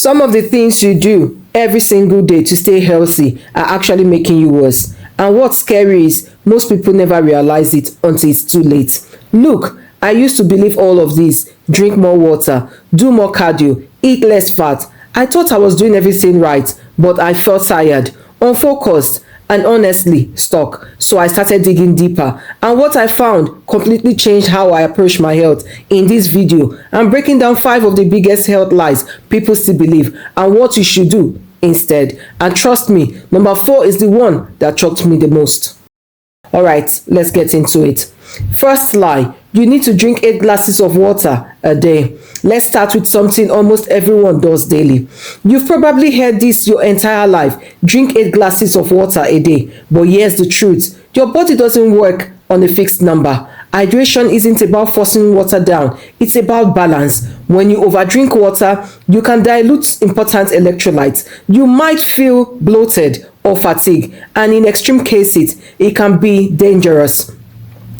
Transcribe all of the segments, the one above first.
Some of the things you do every single day to stay healthy are actually making you worse. And what's scary is most people never realize it until it's too late. Look, I used to believe all of this: drink more water, do more cardio, eat less fat. I thought I was doing everything right, but I felt tired, unfocused, and honestly stuck. So I started digging deeper, and what I found completely changed how I approach my health. In this video, I'm breaking down 5 of the biggest health lies people still believe and what you should do instead. And trust me, number 4 is the one that shocked me the most. Alright, let's get into it. First lie: you need to drink 8 glasses of water a day. Let's start with something almost everyone does daily. You've probably heard this your entire life: drink 8 glasses of water a day. But here's the truth: your body doesn't work on a fixed number. Hydration isn't about forcing water down, it's about balance. When you overdrink water, you can dilute important electrolytes. You might feel bloated or fatigued, and in extreme cases, it can be dangerous.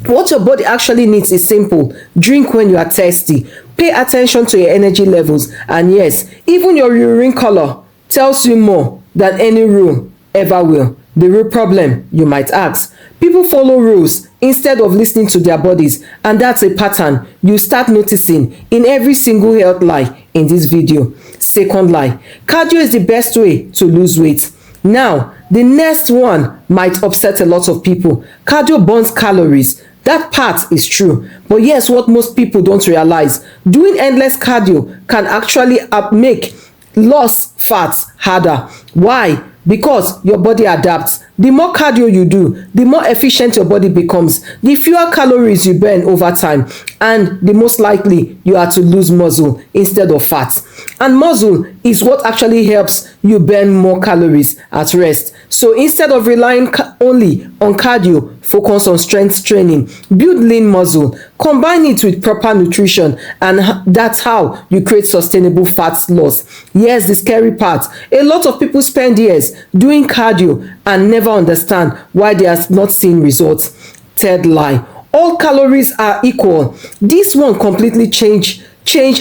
What your body actually needs is simple: drink when you are thirsty. Pay attention to your energy levels, and yes, even your urine color tells you more than any rule ever will. The real problem, you might ask: people follow rules instead of listening to their bodies, and that's a pattern you start noticing in every single health lie in this video. Second lie: cardio is the best way to lose weight. Now, the next one might upset a lot of people. Cardio burns calories. That part is true. But here's what most people don't realize: doing endless cardio can actually make loss fats harder. Why? Because your body adapts. The more cardio you do, the more efficient your body becomes, the fewer calories you burn over time, and the most likely you are to lose muscle instead of fat. And muscle is what actually helps you burn more calories at rest. So instead of relying only on cardio, focus on strength training, build lean muscle, combine it with proper nutrition, and that's how you create sustainable fat loss. Here's the scary part: a lot of people spend years doing cardio and never understand why they are not seeing results. Third lie: all calories are equal. This one completely changed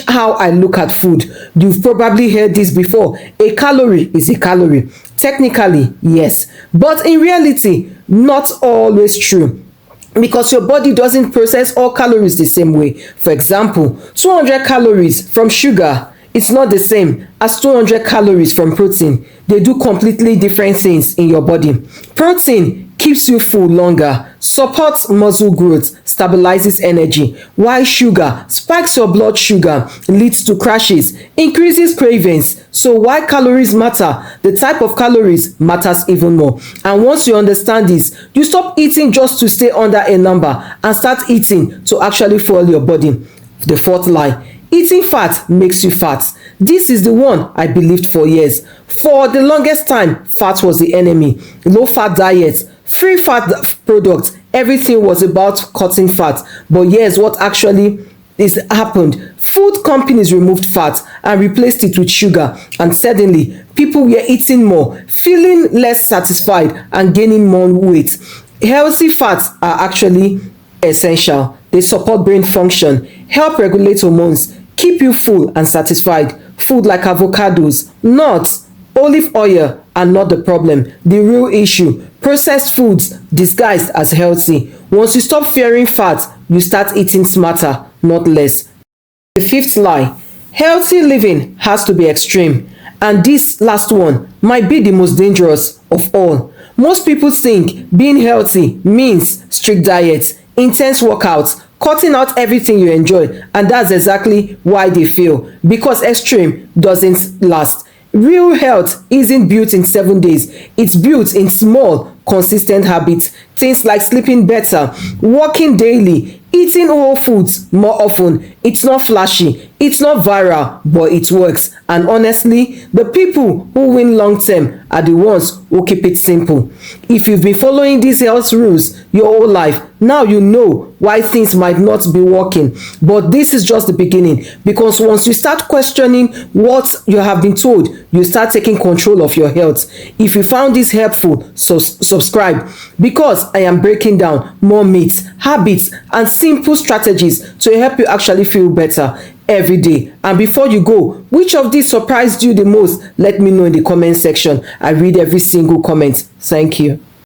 how I look at food. You've probably heard this before: a calorie is a calorie. Technically, yes, but in reality, not always true, because your body doesn't process all calories the same way. For example, 200 calories from sugar, it's not the same as 200 calories from protein. They do completely different things in your body. Protein keeps you full longer, supports muscle growth, stabilizes energy, while sugar spikes your blood sugar, leads to crashes, increases cravings. So while calories matter, the type of calories matters even more. And once you understand this, you stop eating just to stay under a number and start eating to actually fuel your body. The fourth lie: eating fat makes you fat. This is the one I believed for years. For the longest time, fat was the enemy. Low fat diets, free fat products, everything was about cutting fat. But here's what actually is happened: food companies removed fat and replaced it with sugar, and suddenly people were eating more, feeling less satisfied, and gaining more weight. Healthy fats are actually essential. They support brain function, help regulate hormones, keep you full and satisfied. Food like avocados, nuts, olive oil are not the problem. The real issue: processed foods disguised as healthy. Once you stop fearing fat, you start eating smarter, not less. The fifth lie: healthy living has to be extreme. And this last one might be the most dangerous of all. Most people think being healthy means strict diet, intense workouts, cutting out everything you enjoy, and that's exactly why they fail, because extreme doesn't last. Real health isn't built in 7 days. It's built in small, consistent habits. Things like sleeping better, walking daily, eating whole foods more often. It's not flashy, it's not viral, but it works. And honestly, the people who win long term are the ones who keep it simple. If you've been following these health rules your whole life, now you know why things might not be working. But this is just the beginning, because once you start questioning what you have been told, you start taking control of your health. If you found this helpful, so subscribe, because I am breaking down more myths, habits, and simple strategies to help you actually feel better. every day. And before you go, which of these surprised you the most? Let me know in the comment section. I read every single comment. Thank you.